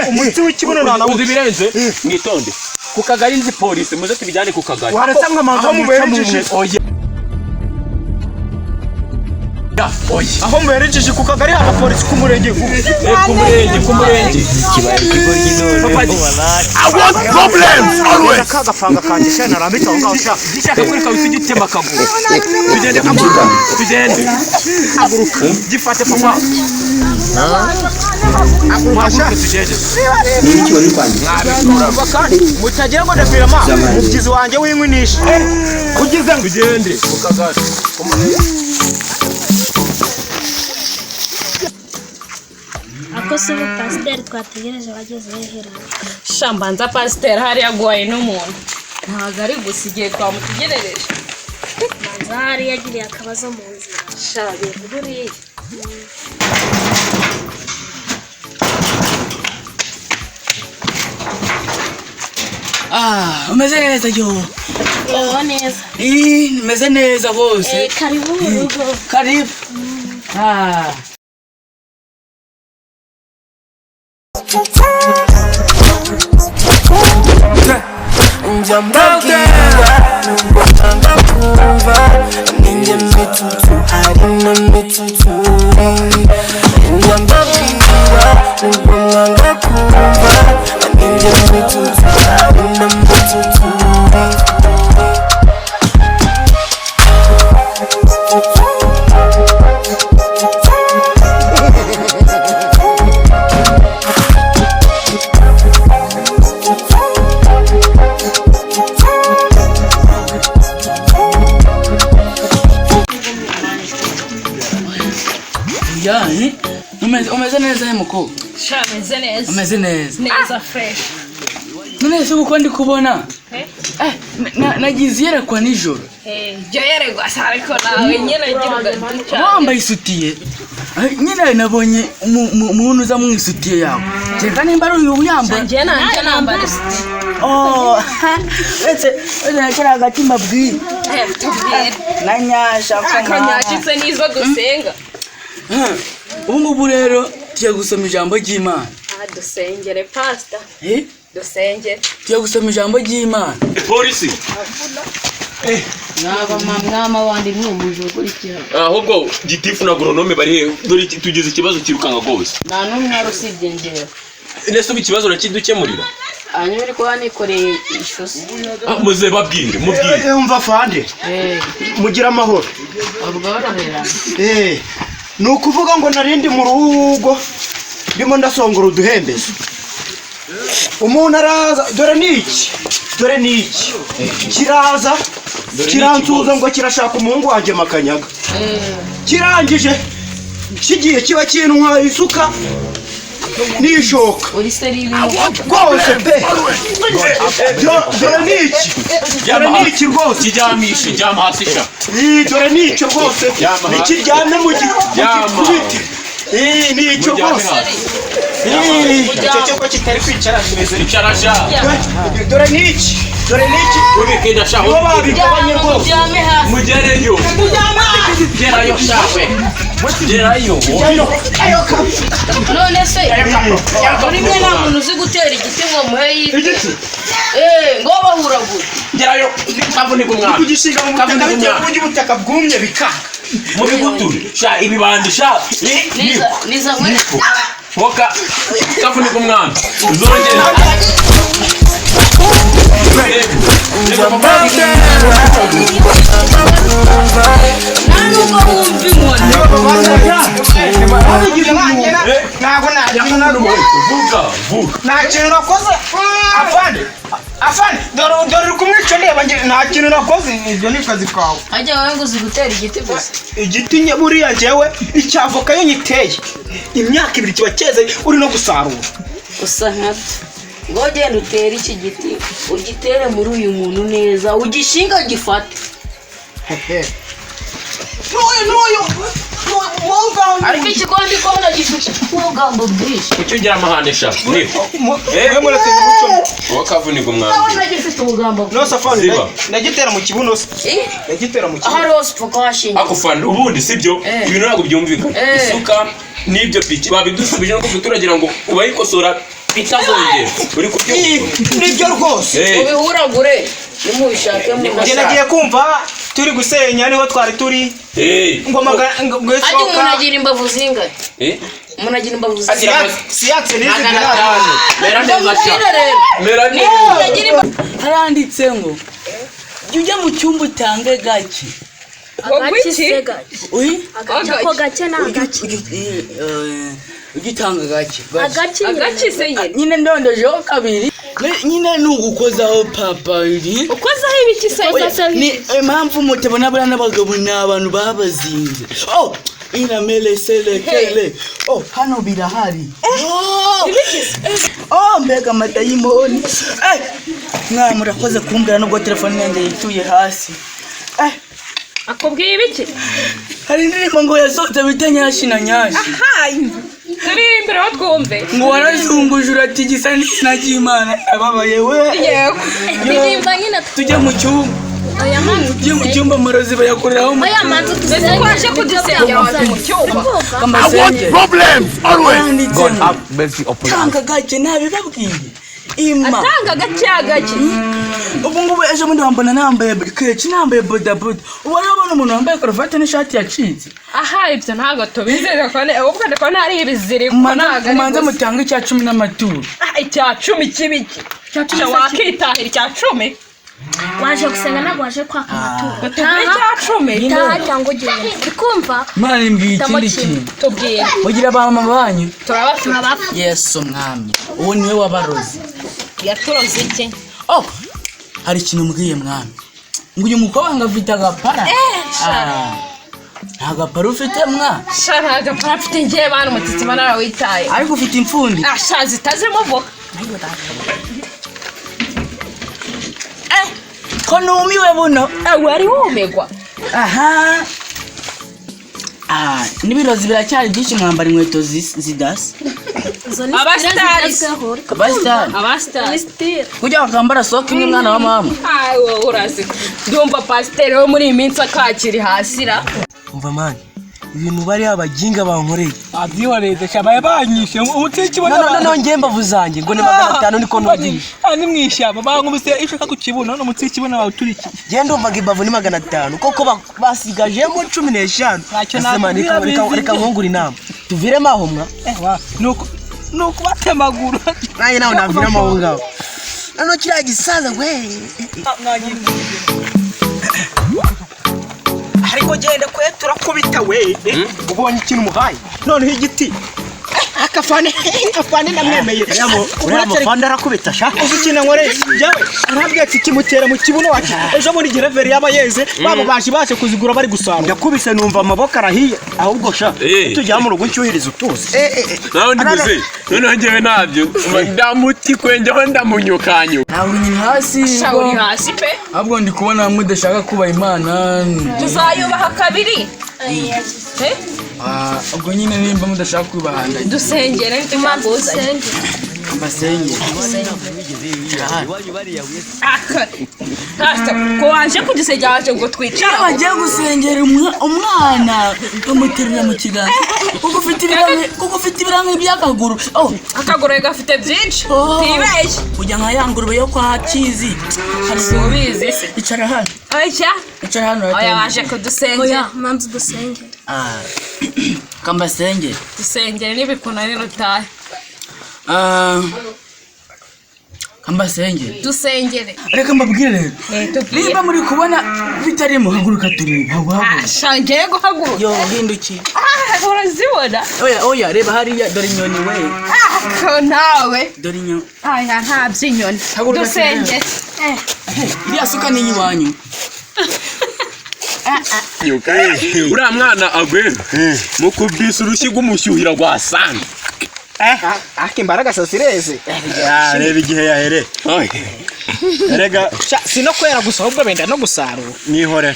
umuti w'ikibuno nana uzibirenze mwitonde ku kagari nzi polisi muze tubijyane ku kagari waretse nk'amazi muberejeje aho muberejeje ku kagari haba polisi ku murenge kibaye kigo gino I want problems always. kagafanga kanje shana rambita ngo ngaho gishaka kwereka usugitema kaguru tugende aguruka gifate papa aguruka tugende niki wari kwandika kandi mutagira ngo ndafirama mubyizi wanje winkwinisha ugize ngo ugende ku kagari Akose pasiteri twategereje bageze hehera shambanza pasiteri hari yaguhaye n'umuntu ntabwo ari gusa igihe twamutegerereje manza hari yagiriye akabazo mu nzira shabe buriya umeze neza yo Ewa neza umeze neza bose karibu mu rugo karibu Njambabwira nubwo nanga kumva ninjye mitutu hari na mitutu Njambabwira nubwo nanga kumva ninjye mitutu hari na mitutu yani umeze neza mukobwa shameze neza umeze neza fresh none se uko ndi kubona nagize yerekwa nijoro jya yeregwa ariko nawe nyine gira ugaca wambaye isutiye nyine nabonye umuntu uza mu isutiye yawe cyeka nimba ari uyu yambaye njye nanjye nambara isutiye ese nakira hagati mbabwire tubwire nanyasha akanyashitse n'izo dusenga ubu ngubu rero tugiye gusoma ijambo ry'Imana dusengere pastor dusengere tugiye gusoma ijambo ry'Imana polisi naba mwama wandi mwumuje ukurikira ahubwo gitifu na agronome bari dore tugize ikibazo kirukanga gose nta n'umwe arusibye njyewe nese ubu ikibazo nakidukemurira hanyuma uri kuba nikoreye ishosi muze babwire mubwire umva fande mugira amahoro ubworohera ni ukuvuga ngo narindi mu rugo ndimo ndasongora uduhembezo umuntu araza dore niki kiraza kiransuza ngo kirashaka umuhungu wanjye makanyaga kirangije kigiye kiba kintu isuka n'ishoka uri seribi rwose pe dore niki rwose kijyamishe jyama hasi sha dore nicyo rwose nikiryamye mu gikubiti nicyo rwose icyo cyo kitari kwicara kimeze icarasha dore niki ubikenda sha nibo babigabanye rwose mugereyo gerayo shawe gerayo none se uri mwe nta muntu uzi gutera igiti ngo muhe yite ngo bahuragura gerayo kavunika umwana kugishinga mu butaka bitewe n'uburyo ubutaka bwumye bikanga mu biguture sha ibibandi sha niza mwe woka kavunika umwana uzongera nta kintu nakoze afande dore uri kumwica ndeba nta kintu nakoze ibyo ni akazi kawe hajya wowe ngo uzi gutera igiti gusa igiti buriya njyewe icyavoka yo nyiteye imyaka 2 kiba cyeze uri no gusarura usa nkabyo ngo genda utere iki giti ugitere muri uyu muntu neza ugishinga gifate ariko ikigomba kubona gifite ubugambo bwinshi icyo ugira amahane sha wakavunika umwana ndabona gifite ubugambo bwinshi no safari nagitera mu kibuno se nagitera mu kibuno aha rose poko hashinga akufana ubundi sibyo ibintu ntabwo byumvikana isuka nibyo piki babidusubije no kuturagira ngo ubayikosora bitazongera uri kubyumva nibyo rwose ubihuragure nimubishake mu njye nagiye kumva turi gusenya niho twari turi ngo ajye umuntu agira imbavu zingahe umuntu agira imbavu zingahe siyanse nizi haranditse ngo ujya mu cyumba utange gake Ako gace na agace. ugitanga gake Agace se nyine ndondojeho kabiri nyine nugukozaho papari ukozaho ibiki se ni impamvu mutabona bana n'abagabo n'abantu babazinze inamele selekele hano birahari mbega amadayimoni murakoze kumbwira nubwo telefone yanjye yituye hasi akubwiye ibiki hari indirimbo ngo yasohotse bita nyashi na nyashi turimbere aho twumve ngo warazunguje urati gisa n'izina ry'Imana ababaye we ndirimba nyine tujye mu cyumba tujye mu cyumba amarozi bayakoreraho oya manzu twaje kudusengera mu cyumba I want problems always. God have mercy upon us. Tanga gake nabibabwiye ima atanga gake ubu ngubu ejo bundi wambona nambaye keke nambaye bodaboda ubu urabona umuntu wambaye karuvati n'ishati yacitse ibyo ntabwo tubizere ko ntari ibiziriko manze mutanga icya 10 n'amaturo icya 10 kibiki cyo wakitahira icya 10 waje gusenga nabwo waje kwaka amaturo icya 10 taha cyangwa ugende ukumva mwana mbwiye ikindi kintu tubwire mugira abama banyu turabafite Yesu mwami uwo niwe wabarozi yaturoze iki hari ikintu mbwiye mwami ngo uyu mukobwa ngo afite agapara nta gapara ufite mwa nta gapara afite ngiye bana umutsitsima narawitaye ariko ufite imfundi zitazimo voka ko numiwe buno wari wumegwa n'ibirozi biracyari byinshi mwambara inkweto zidasa abasitari kujya bakambara soka imwe mwana wa mama urazi ndumva pasiteri wo muri iyi minsi akakiri hasira umva mani ibintu bari abaginga bankoreye abyihoreze shabaye banyishe umutiki bona none mbavuzange ngo ni 500 niko nugiye ani mwishyamba bankubise ishaka ku kibuno none umutiki bona bawuturiki genda umvaga imbavu ni 500 koko basigajemo 15 reka nkongura inama tuviremo aho mwa nuko batemagura naye nawe naviramo aho ngaho none kiriya gisaza we ariko genda kwe turakubita we ubonye ikintu muhaye none igiti akafane namwemeye urafanda arakubita sha uzikina nkore jawe arabwiye ati kimutera mu kibuno wacu ejo muri gereveri yabayeze babo baje kuzigura bari gusarura ndakubise numva amaboko arahiye ahubwo sha tujya mu rugo cyuhiriza utuze nawe ndibuze none ngewe nabyo ndamuti kwenjeho ndamunyukanyo ntabwo nyine hasi shawuri hasi pe ahubwo ndi kubona mudashaka kuba Imana tuzayubaha kabiri ubwo nyine nimba mudashaka kwibahanda dusengere ntitumabuze mbasenge ko waje kudusengera waje ngo twicara bagiye gusengera umwana bamuterura mu kiganza kuko ufite ibirango by'akaguru akaguru gafite byinshi tibeshye ujya nka yangurube yo kwa Kizi subizi se icara hano icara hano oya waje kudusengera oya manzu dusengere kambasenge dusengere n'ibikunani rutahe kambasenge dusengere reka mbabwire niba muri kubona bitarimo haguruka turebe shangeye guhaguruka yo hinduki urazibona oya reba hariya dore inyoni we ko nawe dore inyoni aya nta by'inyoni dusengere iriya suka ni iwanyu uriya mwana agwera mukubise urushyi rw'umushyuhira rwa sana imbaraga sasireze reba igihe yahere erega sino kwera gusa ahubwo benda no gusarura nihore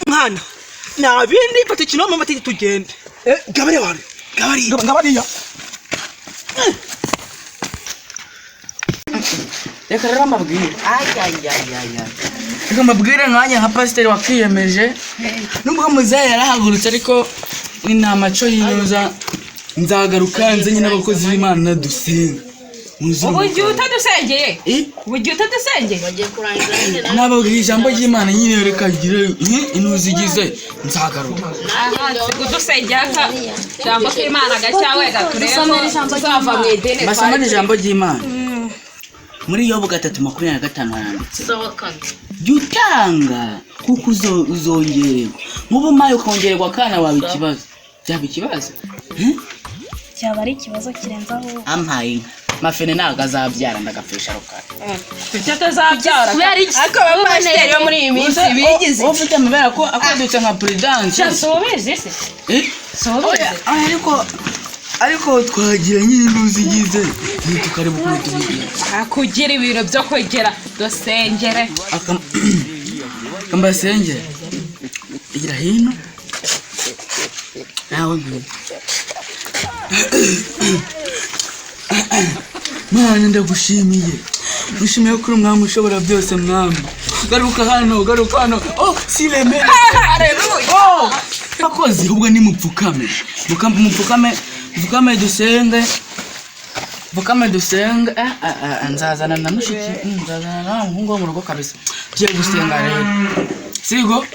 mwana nabindi fata ikinoma matiki tugende gabari wari gabariya reka rero mbabwire reka mbabwire nkanya nka pasiteri wakiyemeje nubwo muzehe yarahagurutse ariko ni nta maco yinyuza nzagaruka nzanye n'abakozi b'Imana dusenga ubu gihe utadusengeye ubu gihe utadusengeye bagiye kurangiza nababwira ijambo ry'Imana nyine reka gire intuzigize nzagaruka kudusengera ka jambo k'Imana gacyawe gaturemo tuzava mu ideni basomane ijambo ry'Imana muri Yobu 3:25 haranditse jya utanga kuko uzongererwa nk'ubu maye ukongererwa akana wawe ikibazo byaba ikibazo cyaba ari ikibazo kirenzaho ampaye mafene ntago azabyara ndagafesha rukara icyo tuzabyara ariko abapasiteri bo muri iyi minsi bigize ufite amabara ko akodutse nka prudence subize se subize ariko twagira nyine n'uzigize tukareba ukuntu tubigira kugira ibiro byo kwegera dusengere kambasengere igira hino nawe mbere Mana ndagushimiye Mushimiye kuri umwami ushobora byose mwami garuka hano sileme haleluya akozi ubwo ni mupfukame mupfukame dusenge nzazana na mushiki nzazana na umuhungu wo mu rugo kabisa tugiye gusenga rero sigo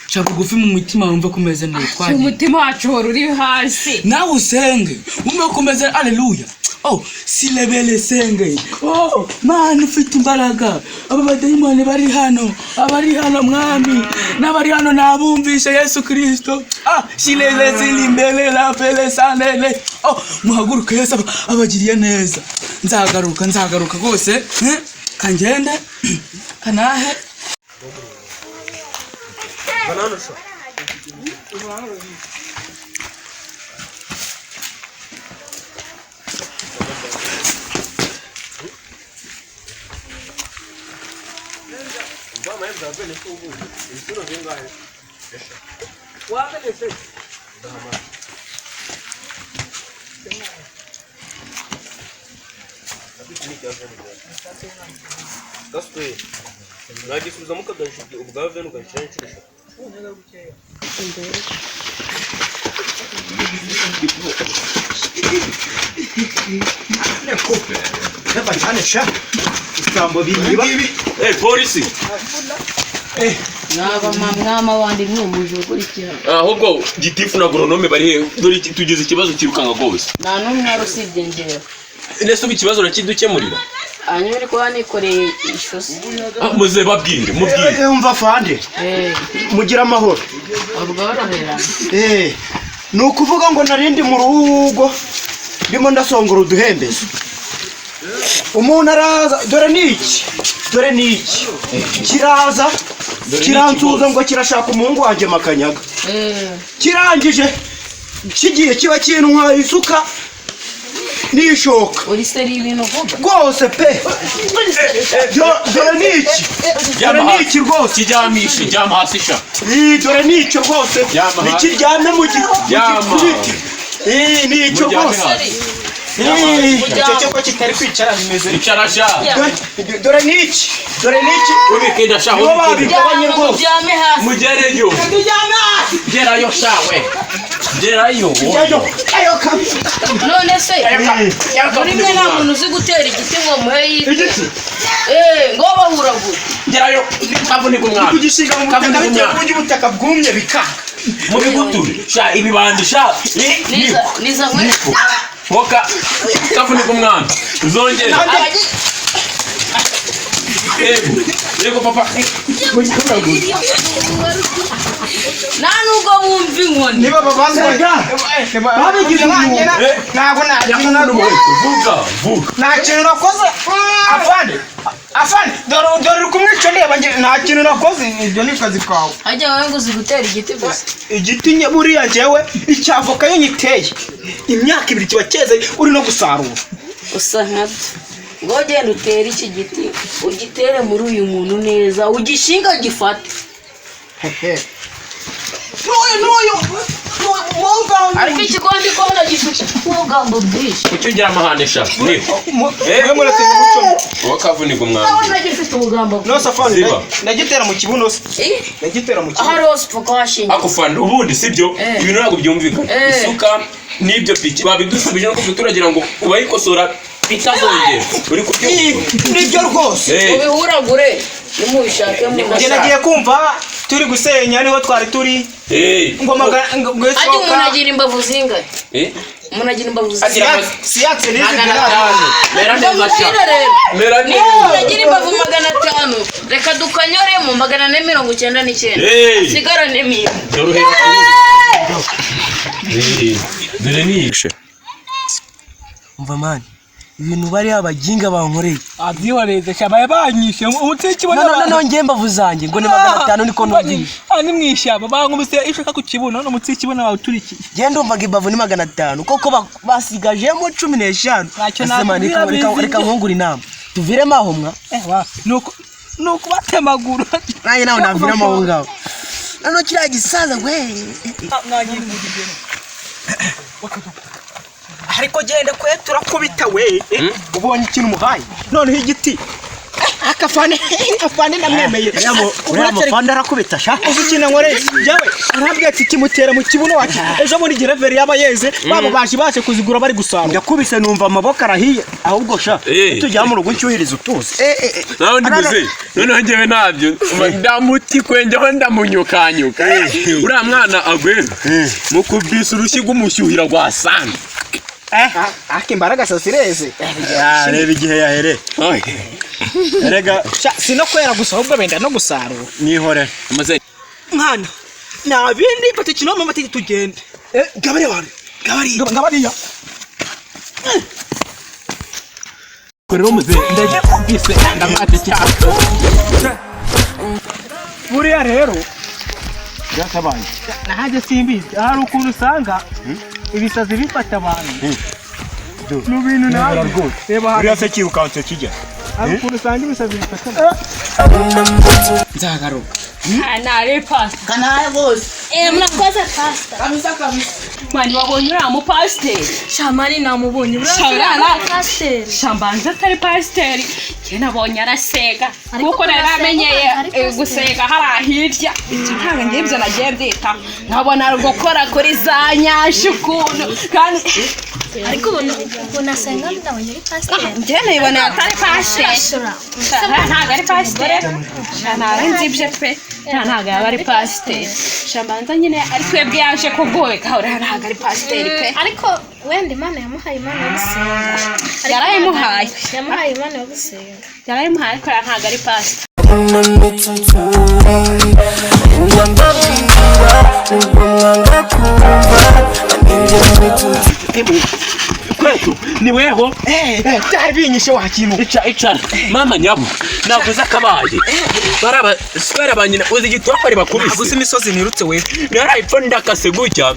Chaka gufi mu mutima wumva kumeze neza twagiye umutima wacu uri hasi nawe usenge wumva kumeze haleluya silebele senge man ufite imbaraga aba badayimoni bari hano mwami n'abari hano nabumvishe Yesu Kristo silele silimbele la pele sanele muhaguruka Yesu abagiriye neza nzagaruka rwose kangende kanahe Bananasha. Vamos aí, dá bem isso o isso não vem lá. Guarda esse. Dá mais. Gostei. Nós usamos o gancho, o lugar vendo o gancho. polisi mwama wandi mwumuje ukurikira ahubwo gitifu na agronome bari dore tugize ikibazo kirukanga gose nta numwe arusibye njyewe nese ikibazo nakidukemurira hanyuma uri kuba nikoreye ishosi muze babwire umva fande mugira amahoro ubworohera ni ukuvuga ngo narindi mu rugo ndimo ndasongora uduhembezo umuntu araza dore niki kiraza kiransuza ngo kirashaka umuhungu wanjye makanyaga kirangije kigiye kiba kintu isuka nishoka uri seri ibintu vuga rwose pe dore niki rwose kijyamishe jyama hasi sha dore nicyo rwose nikiryame mu giti nicyo rwose cyo kitari kwicara bimeze icara sha dore niki ubikenda sha nibo babigabanye rwose mugereyo gerayo shawe gerayo none se muri mwe nta muntu uzi gutera igiti ngo muhe yite ngo bahuragura gerayo kavunika umwana kugishinga mu butaka bitewe n'ubutaka bwumye bikanga mu biguture sha ibibandi sha niza mwe Hoka kavunika umwana uzongera yego papa nubwo wumva inkoni niba babanzaga babigize umwanya ntabwo vuga nta kintu nakoze afande dore uri kumwica ndeba nta kintu nakoze ibyo ni kazi kawe hajya wowe ngo uzi gutera igiti gusa igiti buriya njyewe icyavoka yo nyiteye imyaka 2 kiba cyeze uri no gusarura usa nkabyo ngo genda utere iki giti ugitere muri uyu muntu neza ugishinga gifate n'uyu ariko ikigomba kubona gifite umugambo bwinshi kucyo ngira amahanesha wakavunika umwana abona gifite umugambo no safari ndagitera mu kibuno ahari hose pfuko hashinga akufana ubundi sibyo ibintu ntabwo byumvikana isuka n'ibyo piki babidusubije no turagira ngo ubayikosora bitazongera uri kubyumva nibyo rwose ubihuragure nimubishake mu nagiye kumva turi gusenya niho twari turi ngo ajye umuntu agira imbavu zingahe umuntu agira imbavu zingahe siyanse n'izi mera neza agira imbavu 500 reka dukanyoremo 499 sigarane mimi dore nishe umva mani ibintu bari abaginga bankoreye abyihoreze shabaye banyishe umutse kibona no ngiye mbavu zanjye ngo ni 500 niko nogiye ani mwishaba bankubise ishaka ku kibuno no mutse kibona bawuturikiye genda umvaga imbavu ni 500 koko basigajemo 15 asemani reka nkungura inama tuviremo aho mwa nuko batemagura naye nawe naviramo aho ngaho nano kiriya gisaza we ariko genda kwe turakubita we ubonye ikintu muhaye noneho igiti akafane namwemeye uramufanda arakubita sha uzikina nkore jawe arabwiye ati kimutera mu kibuno wacu ejo muri gereveri yaba yeze babo baje kuzigura bari gusanga yakubise numva amaboko arahiye ahubwo sha tujya mu rugo cyuhiriza utuze naho ndimuze noneho ngewe nabyo ndamuti kwenjeho ndamunyukanyuka uriya mwana agwe mukubisa urushyi rw'umushyuhira rwa sana imbaraga sasireze reba igihe yahere erega sino kwera gusa ahubwo benda no gusarura nihore amaze mwana nabindi pati kinoma mati tugende gabare wanyu gabariya korero muze ndaje kubise ndamate cyako buriya rero byakabaye nahaje simbizi hari ukuntu usanga ibisazi bifata abantu n'ubintu nawe reba buriya se kirukanse kijya hari ukuntu usanga ibisazi bifata nzagaruka nari pasta kanaye bose mnakoze pasta kabisa mani wabonye uriya mupasiteri shamani namubonye pasiteri shambanza atari pasiteri njye nabonye arasega kuko nari amenyeye gusega hariya hirya ntabwo njye ibyo nagiye byitaho nkabona ari gukora kuri za nyashi ukuntu kandi ariko ubona asenga ndabonye ari pasiteri njye niboneye atari pasiteri ntabwo ari pasiteri ntabwo nzi ibyo pe ntabwo yaba ari pasiteri shambanza nyine ari twebwe yaje kugoyeka uriya ntabwo ari pasiteri pe ariko wenda imana yamuhaye imana yo gusenga yarayimuhaye imana yo gusenga yarayimuhaye ariko ntabwo ari pasiteri kwetu ni weho cyari binyishe wakintu icara mama nyabo navuze akabaye baraba sipera banyina uzi gitwapari bakubise gusa imisozi nirutse we narayipfa ndakase gutya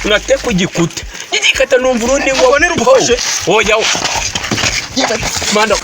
ngate ku gikuta igikata numva urundi ngo ubone rugoshe oya mana